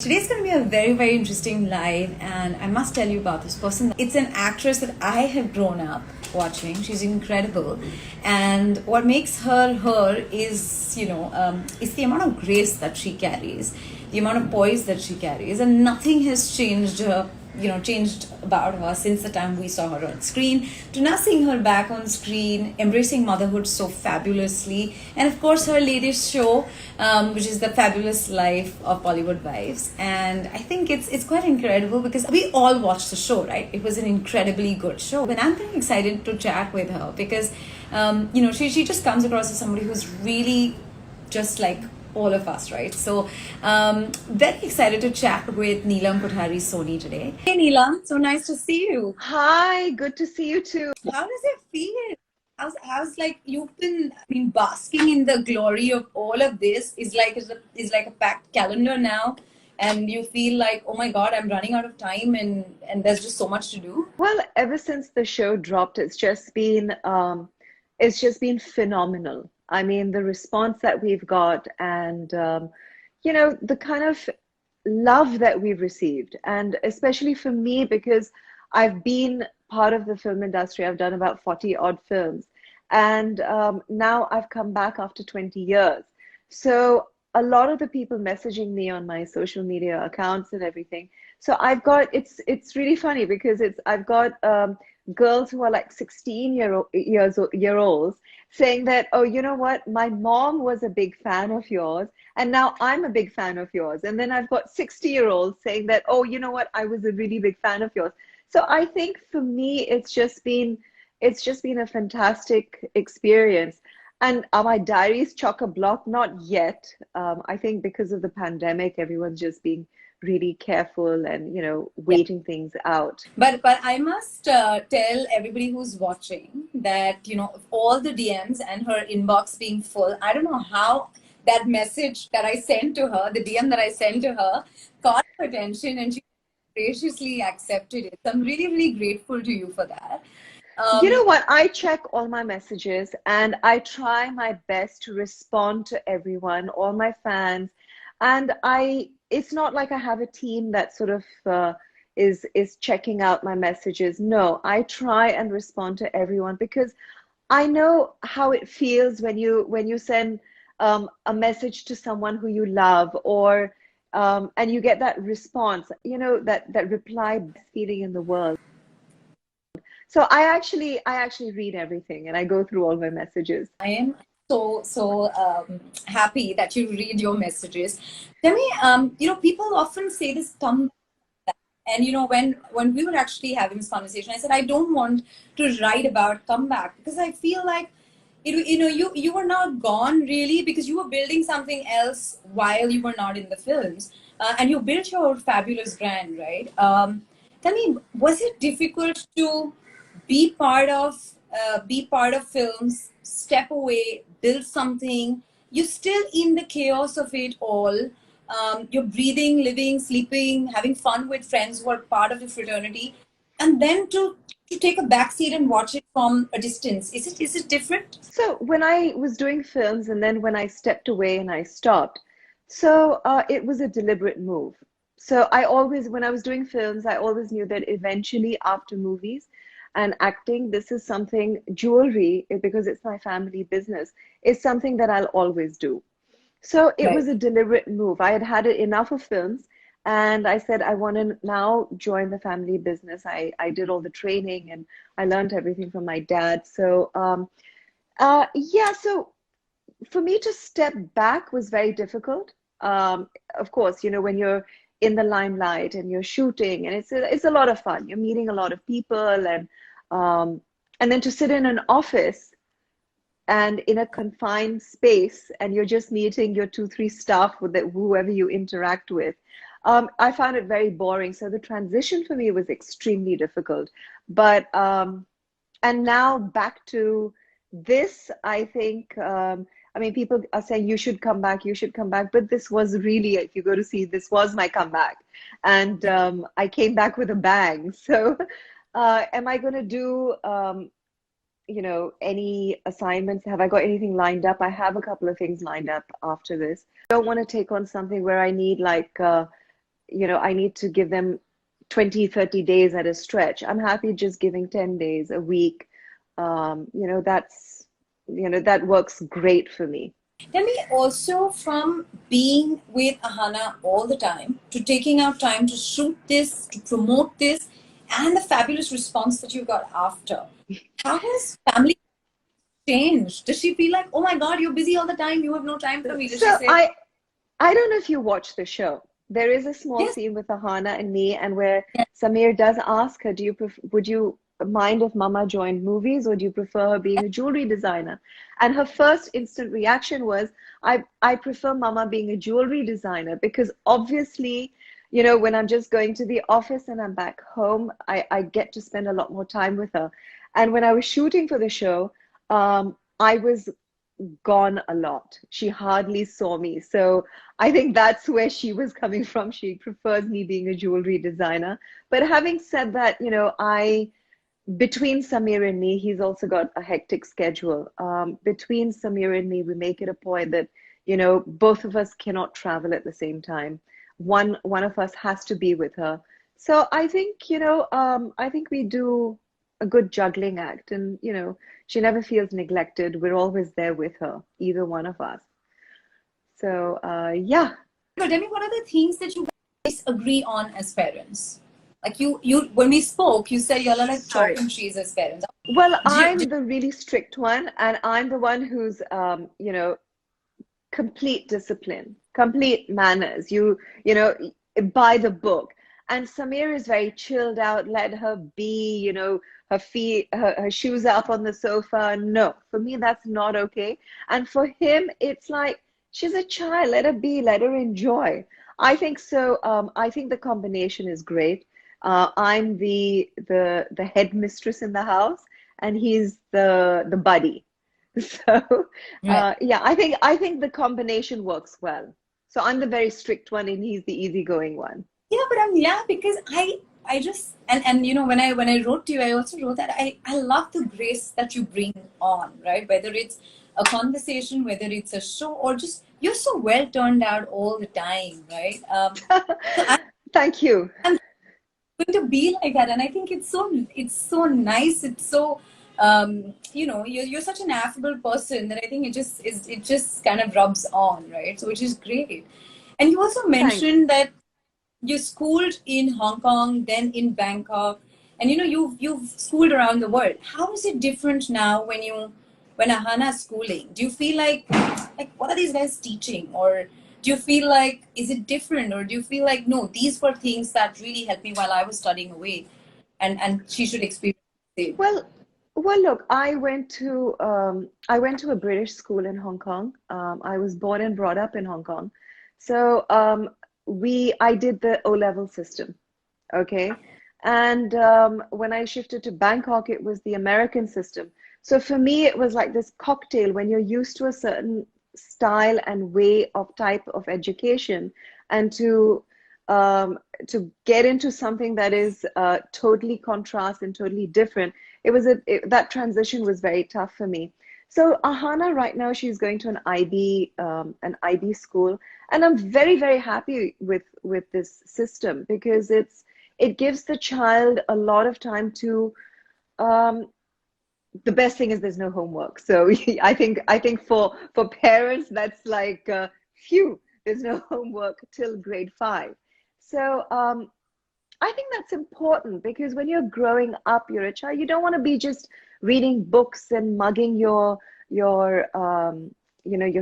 Today's going to be a very, very interesting live, and I must tell you about this person. It's an actress that I have grown up watching. She's incredible, and what makes her her is, it's the amount of grace that she carries, the amount of poise that she carries, and nothing has changed her. Changed about her since the time we saw her on screen to now seeing her back on screen, embracing motherhood so fabulously, and of course her latest show, which is The Fabulous Life of Bollywood Wives. And I think it's quite incredible because we all watched the show, right? It was an incredibly good show, and I'm very excited to chat with her because, she just comes across as somebody who's really just like all of us, right? So, very excited to chat with Neelam Kothari Soni today. Hey Neelam, so nice to see you. Hi, good to see you too. How does it feel? How's like you've been, basking in the glory of all of this? Is like a packed calendar now, and you feel like, oh my God, I'm running out of time, and there's just so much to do. Well, ever since the show dropped, it's just been phenomenal. I mean, the response that we've got and the kind of love that we've received, and especially for me because I've been part of the film industry. I've done about 40 odd films, and now I've come back after 20 years. So a lot of the people messaging me on my social media accounts and everything. So I've got it's really funny because I've got girls who are like 16 year olds saying that, oh, you know what, my mom was a big fan of yours and now I'm a big fan of yours. And then I've got 60-year-olds saying that, oh, you know what, I was a really big fan of yours. So I think for me it's just been a fantastic experience. And are my diaries chock-a-block? Not yet. I think because of the pandemic, everyone's just being really careful and, waiting things out. But I must tell everybody who's watching that of all the DMs and her inbox being full, I don't know how that message that I sent to her, the DM that I sent to her, caught her attention, and she graciously accepted it. So I'm really, really grateful to you for that. You Um, know what? I check all my messages and I try my best to respond to everyone, all my fans. And it's not like I have a team that sort of is checking out my messages. No, I try and respond to everyone because I know how it feels when you send a message to someone who you love, or and you get that response, that reply, best feeling in the world. So I actually read everything and I go through all my messages. I am so happy that you read your messages. Tell me, people often say this come. And when we were actually having this conversation, I said I don't want to write about comeback because I feel like you were not gone really because you were building something else while you were not in the films, and you built your fabulous brand, right? Tell me, was it difficult to be part of films, step away, build something? You're still in the chaos of it all. You're breathing, living, sleeping, having fun with friends who are part of the fraternity, and then to take a back seat and watch it from a distance. Is it different? So when I was doing films and then when I stepped away and I stopped, so it was a deliberate move. So when I was doing films, I always knew that eventually after movies and acting, this is something, jewelry, because it's my family business, is something that I'll always do. So it Right. was a deliberate move. I had had enough of films and I said, I want to now join the family business. I did all the training and I learned everything from my dad. So, yeah, so for me to step back was very difficult. Of course, when you're in the limelight and you're shooting and it's a lot of fun. You're meeting a lot of people um, and then to sit in an office and in a confined space and you're just meeting your two, three staff with whoever you interact with. I found it very boring. So the transition for me was extremely difficult. But and now back to this, I think, I mean, people are saying you should come back. But this was really, if you go to see, this was my comeback. And I came back with a bang. So am I going to do any assignments? Have I got anything lined up? I have a couple of things lined up after this. I don't want to take on something where I need like I need to give them 20, 30 days at a stretch. I'm happy just giving 10 days a week. That works great for me. Tell me also, from being with Ahana all the time to taking out time to shoot this, to promote this, and the fabulous response that you got after, how has family changed? Does she feel like, oh my God, you're busy all the time, you have no time for me? Does she So say, I don't know if you watch the show. There is a small yes, scene with Ahana and me, and where yes, Samir does ask her, would you mind if Mama joined movies, or do you prefer her being a jewelry designer? And her first instant reaction was, I prefer Mama being a jewelry designer, because obviously, when I'm just going to the office and I'm back home, I get to spend a lot more time with her. And when I was shooting for the show, I was gone a lot. She hardly saw me. So I think that's where she was coming from. She prefers me being a jewelry designer. But having said that, between Samir and me, he's also got a hectic schedule. Between Samir and me, we make it a point that, both of us cannot travel at the same time. One of us has to be with her. So I think, I think we do a good juggling act, and, she never feels neglected. We're always there with her, either one of us. So, yeah. but tell me, what are the things that you guys agree on as parents? Like when we spoke, you said y'all are like chalk Sorry. and cheese as parents. Well, Do I'm the really strict one, and I'm the one who's, complete discipline, complete manners. By the book. And Samir is very chilled out. Let her be. Her feet, her shoes are up on the sofa. No, for me that's not okay. And for him, it's like she's a child. Let her be. Let her enjoy. I think so. I think the combination is great. I'm the headmistress in the house, and he's the buddy. So right. yeah, I think the combination works well. So I'm the very strict one, and he's the easygoing one. Yeah, but yeah, because I just, and when I wrote to you, I also wrote that I love the grace that you bring on, right? Whether it's a conversation, whether it's a show, or just you're so well turned out all the time, right? So Thank you. I'm going to be like that, and I think it's so nice. It's so you're such an affable person that I think it just kind of rubs on, right? So which is great. And you also Thanks. mentioned that you schooled in Hong Kong, then in Bangkok, and you've schooled around the world. How is it different now when Ahana is schooling? Do you feel like what are these guys teaching, or do you feel like is it different, or do you feel like no, these were things that really helped me while I was studying away, and she should experience the same? Well, look, I went to a British school in Hong Kong. I was born and brought up in Hong Kong. So I did the O-level system. Okay. And when I shifted to Bangkok, it was the American system. So for me, it was like this cocktail when you're used to a certain style and way of type of education, and to get into something that is totally contrast and totally different. That transition was very tough for me. So Ahana right now, she's going to an IB school, and I'm very, very happy with this system, because it gives the child a lot of time to um, the best thing is there's no homework. So I think for parents, that's like phew, there's no homework till grade 5. So I think that's important, because when you're growing up, you're a child. You don't want to be just reading books and mugging your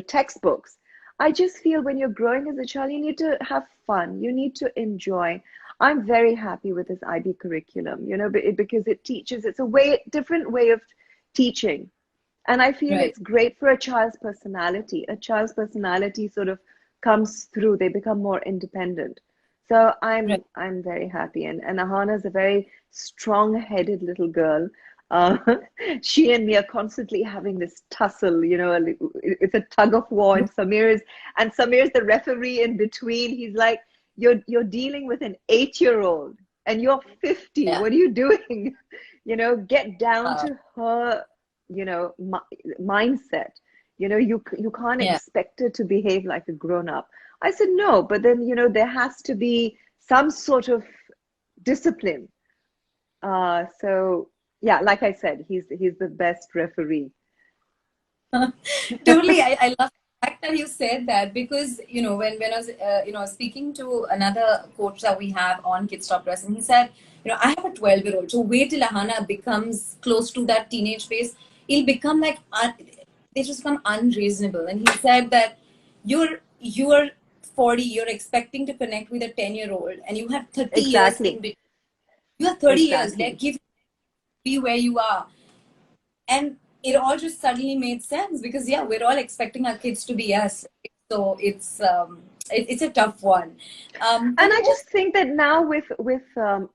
textbooks. I just feel when you're growing as a child, you need to have fun. You need to enjoy. I'm very happy with this IB curriculum, because it teaches. It's different way of teaching, and I feel Right. it's great for a child's personality. A child's personality sort of comes through. They become more independent. So Right. I'm very happy. And Ahana is a very strong-headed little girl. Uh, she and me are constantly having this tussle, it's a tug of war, and Samir's the referee in between. He's like, you're dealing with an 8-year-old and you're 50. Yeah. What are you doing? Get down Uh, to her, mindset. You can't yeah. expect her to behave like a grown up. I said, no, but then, there has to be some sort of discipline. So yeah, like I said, he's the best referee. Totally, I love the fact that you said that because when I was speaking to another coach that we have on Kidsstoppress, and he said, I have a 12-year-old, so wait till Ahana becomes close to that teenage phase, it'll become like they just become unreasonable. And he said that you're 40, you're expecting to connect with a 10-year-old, and you have 30 years in Exactly. between. You have 30 years, Exactly. like give be where you are. And it all just suddenly made sense because yeah, we're all expecting our kids to be us, so it's a tough one. Tell And me I also. just think that now with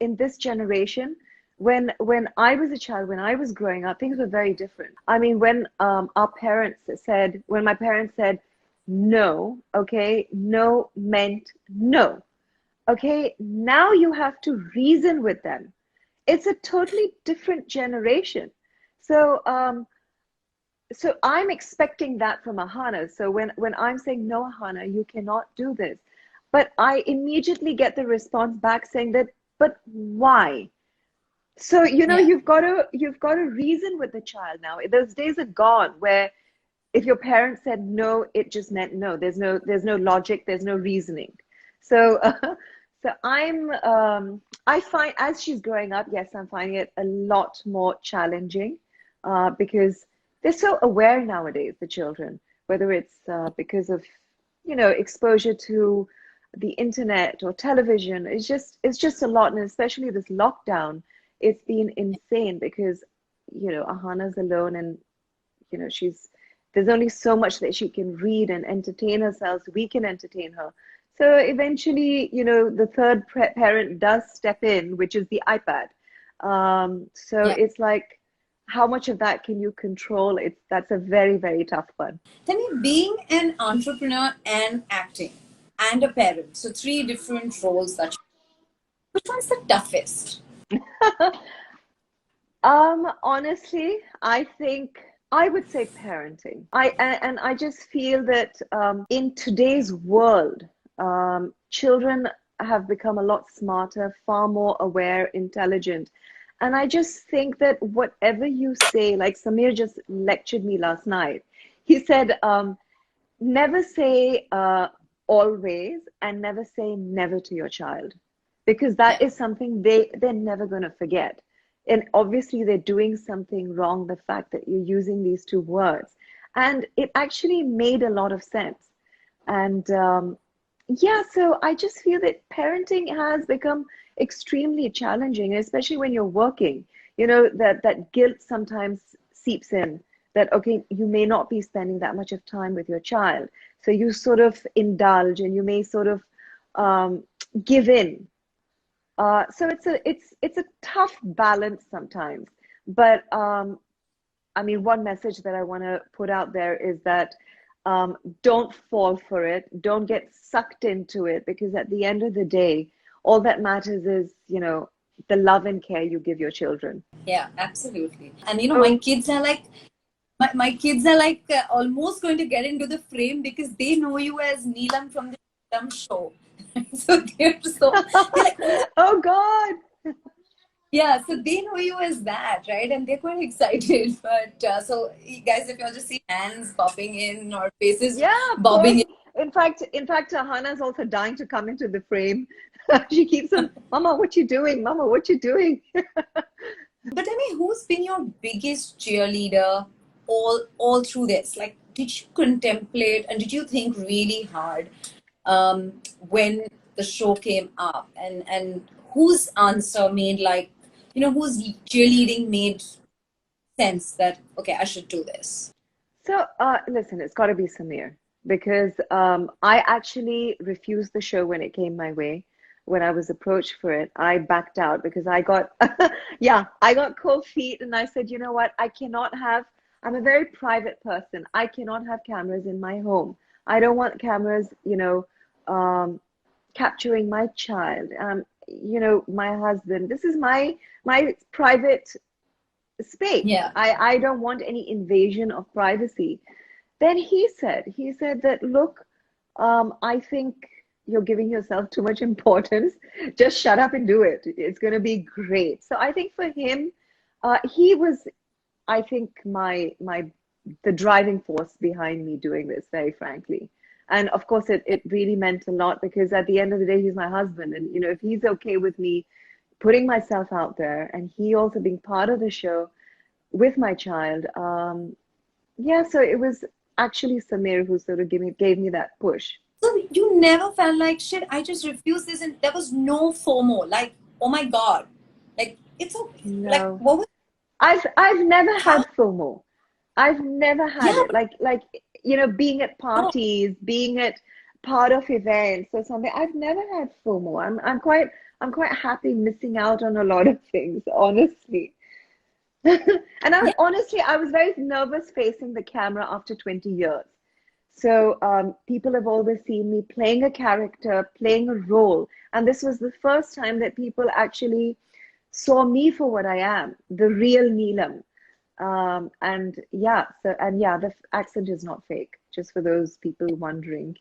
in this generation, when I was a child, when I was growing up, things were very different. I mean, when when my parents said no, okay, no meant no. Okay, now you have to reason with them. It's a totally different generation. So so I'm expecting that from Ahana. So when I'm saying, no, Ahana, you cannot do this, but I immediately get the response back saying that, but why? So Yeah, you've got to reason with the child now. Those days are gone where if your parents said no, it just meant no. There's no logic, there's no reasoning. So so I find as she's growing up, yes, I'm finding it a lot more challenging because they're so aware nowadays, the children, whether it's because of exposure to the internet or television. It's just a lot, and especially this lockdown, it's been insane because Ahana's alone, and she's there's only so much that she can read and entertain herself. So we can entertain her. So eventually, the third parent does step in, which is the iPad. So yeah. it's like, how much of that can you control? That's a very, very tough one. Tell me, being an entrepreneur and acting and a parent, so three different roles that which one's the toughest? Honestly, I think I would say parenting. And I just feel that in today's world, children have become a lot smarter, far more aware, intelligent. And I just think that whatever you say, like Samir just lectured me last night, he said, never say always and never say never to your child, because Yeah, that is something they're never going to forget. And obviously they're doing something wrong, the fact that you're using these two words. And it actually made a lot of sense. And yeah, so I just feel that parenting has become extremely challenging, especially when you're working. That guilt sometimes seeps in, that, okay, you may not be spending that much of time with your child. So you sort of indulge and you may sort of um, give in. So it's a tough balance sometimes. But I mean, one message that I want to put out there is that don't fall for it. Don't get sucked into it, because at the end of the day, all that matters is, the love and care you give your children. yeah, absolutely. And my Oh, kids are like my kids are like almost going to get into the frame because they know you as Neelam from the Neelam show. So they're like, oh, oh God. yeah, so they know you as that, right? And they're quite excited. But so, guys, if you're just seeing hands popping in or faces Yeah, of bobbing course. in, In fact, Hannah is also dying to come into the frame. She keeps on, Mama, what you doing? Mama, what you doing? but tell me, who's been your biggest cheerleader all through this? Like, did you contemplate and did you think really hard when the show came up? And whose answer made whose cheerleading made sense that okay, I should do this? So, listen, it's got to be Samir, because I actually refused the show when it came my way. When I was approached for it, I backed out because I got, yeah, I got cold feet, and I said, you know what? I'm a very private person. I cannot have cameras in my home. I don't want cameras, capturing my child, my husband. This is my private space. Yeah. I don't want any invasion of privacy. Then he said that, look, I think, you're giving yourself too much importance. Just shut up and do it. It's going to be great. So I think for him, he was, I think, the driving force behind me doing this, very frankly. And of course, it really meant a lot because at the end of the day, he's my husband. And, if he's okay with me putting myself out there and he also being part of the show with my child, yeah, so it was actually Samir who sort of gave me that push. So you never felt like, shit, I just refused this, and there was no FOMO. Like, oh my God. Like, it's okay. No. Like, what was I've never had FOMO. I've never had Yeah, it. Like being at parties, being at part of events or something. I've never had FOMO. I'm quite happy missing out on a lot of things, honestly. And yeah. I was very nervous facing the camera after 20 years. So people have always seen me playing a character, playing a role. And this was the first time that people actually saw me for what I am, the real Neelam. The accent is not fake, just for those people wondering.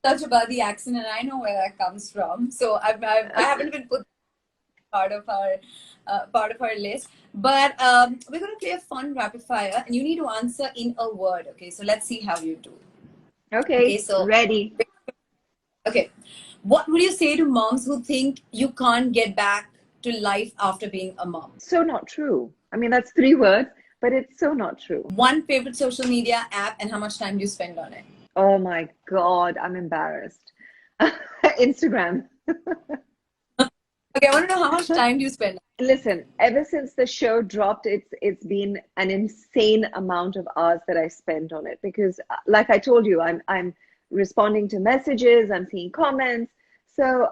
Touch about the accent, and I know where that comes from. So I haven't been put part of our list, but we're going to play a fun rapid fire, and you need to answer in a word. Okay, so let's see how you do. Okay, Okay, so ready. okay, what would you say to moms who think you can't get back to life after being a mom? So not true. I mean, that's 3 words, but it's so not true. One favorite social media app, and how much time do you spend on it? Oh my God, I'm embarrassed. Instagram. Okay, I want to know, how much time do you spend? Listen, ever since the show dropped, it's been an insane amount of hours that I spent on it because, like I told you, I'm responding to messages, I'm seeing comments. So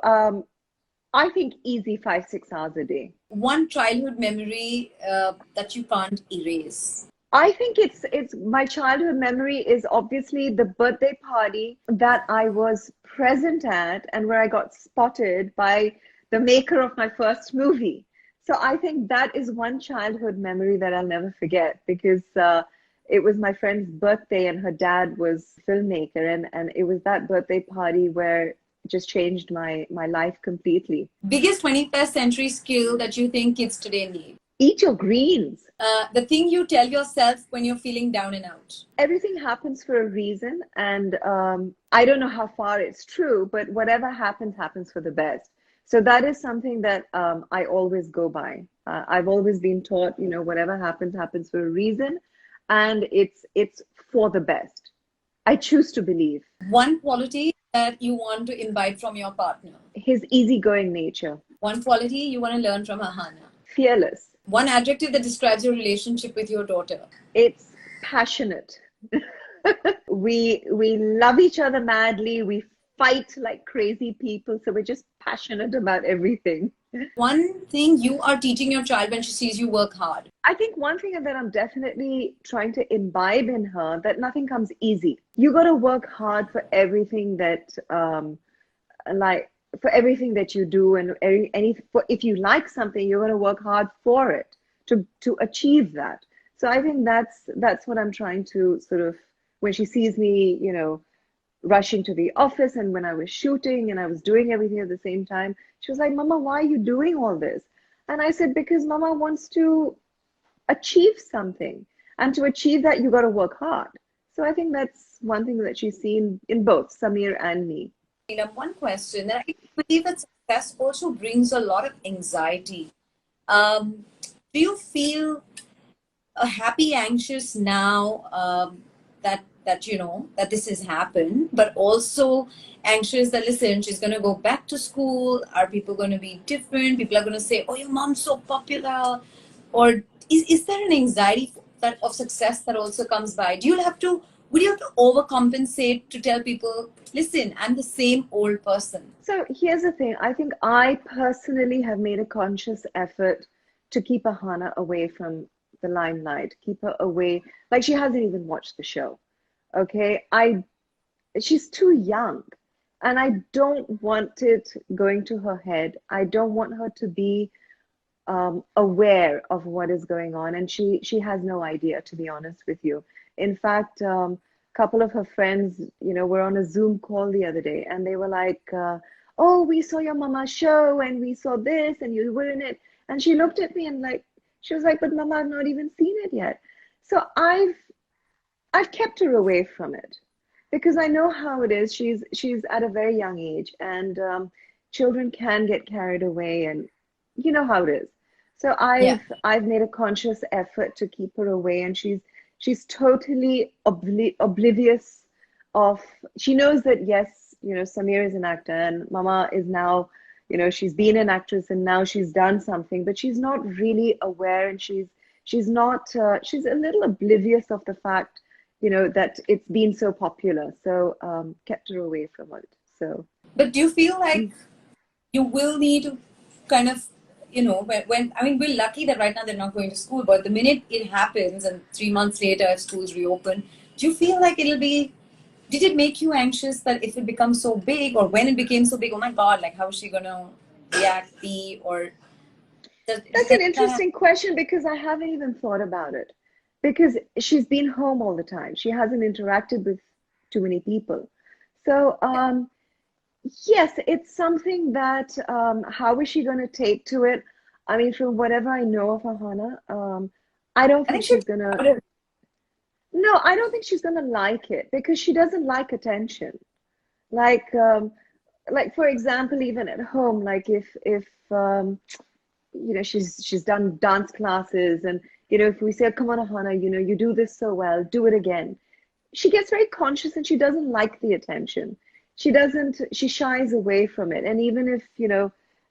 I think easy 5-6 hours a day. One childhood memory that you can't erase. I think it's my childhood memory is obviously the birthday party that I was present at and where I got spotted by the maker of my first movie. So I think that is one childhood memory that I'll never forget because it was my friend's birthday and her dad was a filmmaker, and it was that birthday party where it just changed my life completely. Biggest 21st century skill that you think kids today need? Eat your greens. The thing you tell yourself when you're feeling down and out. Everything happens for a reason, and I don't know how far it's true, but whatever happens, happens for the best. So that is something that I always go by. I've always been taught, whatever happens, happens for a reason, and it's for the best. I choose to believe. One quality that you want to imbibe from your partner. His easygoing nature. One quality you want to learn from Ahana. Fearless. One adjective that describes your relationship with your daughter. It's passionate. We love each other madly. We fight like crazy people. So we're just passionate about everything. One thing you are teaching your child when she sees you work hard. I think one thing that I'm definitely trying to imbibe in her, that nothing comes easy. You got to work hard for everything that, for everything that you do, and if you like something, you're going to work hard for it to achieve that. So I think that's what I'm trying to sort of, when she sees me, rushing to the office, and when I was shooting and I was doing everything at the same time, she was like, Mama, why are you doing all this? And I said, because Mama wants to achieve something, and to achieve that you got to work hard. So I think that's one thing that she's seen in both Samir and me. One question, and I believe that success also brings a lot of anxiety. Do you feel happy, anxious now that this has happened, but also anxious that, listen, she's going to go back to school? Are people going to be different? People are going to say, oh, your mom's so popular. Or is there an anxiety of success that also comes by? Would you have to overcompensate to tell people, listen, I'm the same old person? So here's the thing. I think I personally have made a conscious effort to keep Ahana away from the limelight, keep her away. Like, she hasn't even watched the show. Okay, she's too young, and I don't want it going to her head. I don't want her to be aware of what is going on, and she has no idea, to be honest with you. In fact, couple of her friends, were on a Zoom call the other day, and they were like, "Oh, we saw your mama show, and we saw this, and you were in it." And she looked at me and she was like, "But Mama, I've not even seen it yet." So I've kept her away from it because I know how it is. She's at a very young age, and children can get carried away, and you know how it is. So Yeah. I've made a conscious effort to keep her away, and she's totally oblivious of. She knows that yes, Samir is an actor, and Mama is now, she's been an actress, and now she's done something, but she's not really aware, and she's not she's a little oblivious of the fact, that it's been so popular. So kept her away from it. So. But do you feel like you will need to kind of, when I mean, we're lucky that right now they're not going to school, but the minute it happens and 3 months later, if schools reopen, do you feel like did it make you anxious that if it becomes so big, or when it became so big, oh my God, like how is she going to react, be, or That's an interesting question because I haven't even thought about it. Because she's been home all the time. She hasn't interacted with too many people. So, yes, it's something that, how is she going to take to it? I mean, from whatever I know of Ahana, I don't I think think she she's going to, no, I don't think she's going to like it because she doesn't like attention. Like, for example, even at home, like if she's done dance classes, and if we say, "Come on, Ahana, you do this so well, do it again," she gets very conscious and she doesn't like the attention. She shies away from it. And even if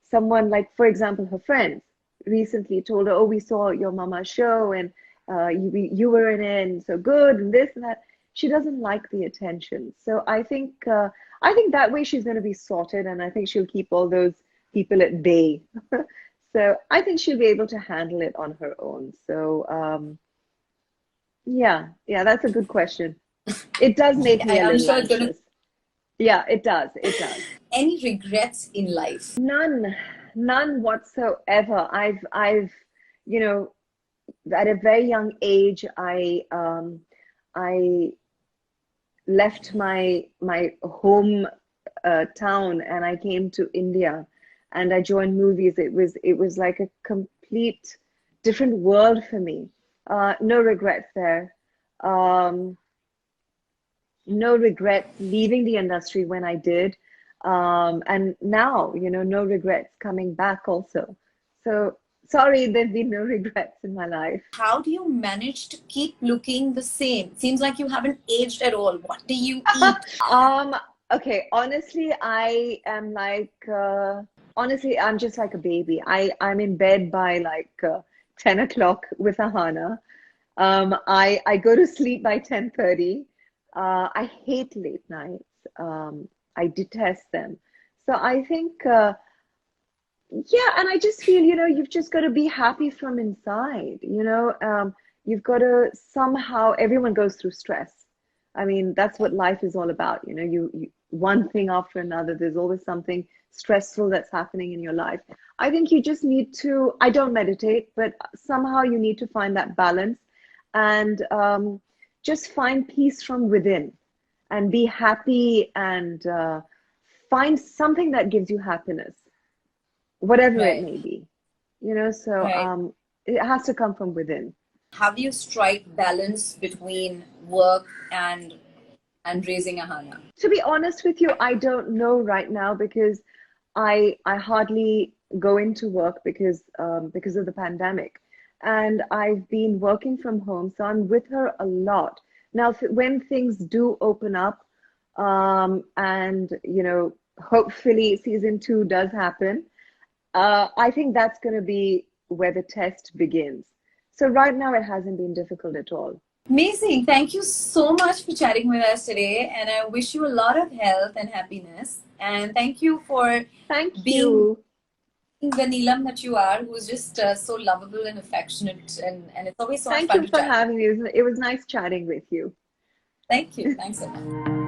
someone, like for example her friends recently told her, "Oh, we saw your mama show, and you were in it, and so good, and this and that," she doesn't like the attention. So I think that way she's going to be sorted, and I think she'll keep all those people at bay. So I think she'll be able to handle it on her own. So yeah, that's a good question. It does make me a I'm little sure it's going to. anxious. Yeah, it does. It does. Any regrets in life? None whatsoever. I've, you know, at a very young age, I left my home town, and I came to India, and I joined movies. It was like a complete different world for me. No regrets there. Um, no regrets leaving the industry when I did. And now, no regrets coming back also. So sorry, there've been no regrets in my life. How do you manage to keep looking the same? Seems like you haven't aged at all. What do you eat? Okay, honestly, I am honestly, I'm just like a baby. I'm in bed by 10 o'clock with Ahana. I go to sleep by 10:30. I hate late nights. I detest them. So I think, yeah, and I just feel, you've just got to be happy from inside. You've got to somehow, everyone goes through stress. I mean, that's what life is all about. You one thing after another, there's always something stressful that's happening in your life. I think you just need to, I don't meditate, but somehow you need to find that balance, and just find peace from within, and be happy, and find something that gives you happiness, whatever it Right, may be. So right. it has to come from within. How do you strike balance between work and raising a Hana? To be honest with you, I don't know right now because I hardly go into work because of the pandemic, and I've been working from home, so I'm with her a lot. Now, when things do open up, and hopefully season 2 does happen, I think that's going to be where the test begins. So right now, it hasn't been difficult at all. Amazing. Thank you so much for chatting with us today. And I wish you a lot of health and happiness. And thank you for Thank being you. the Neelam that you are, who's just so lovable and affectionate. And it's always so much Thank fun you to for chat. having me. It was nice chatting with you. Thank you. Thanks so much.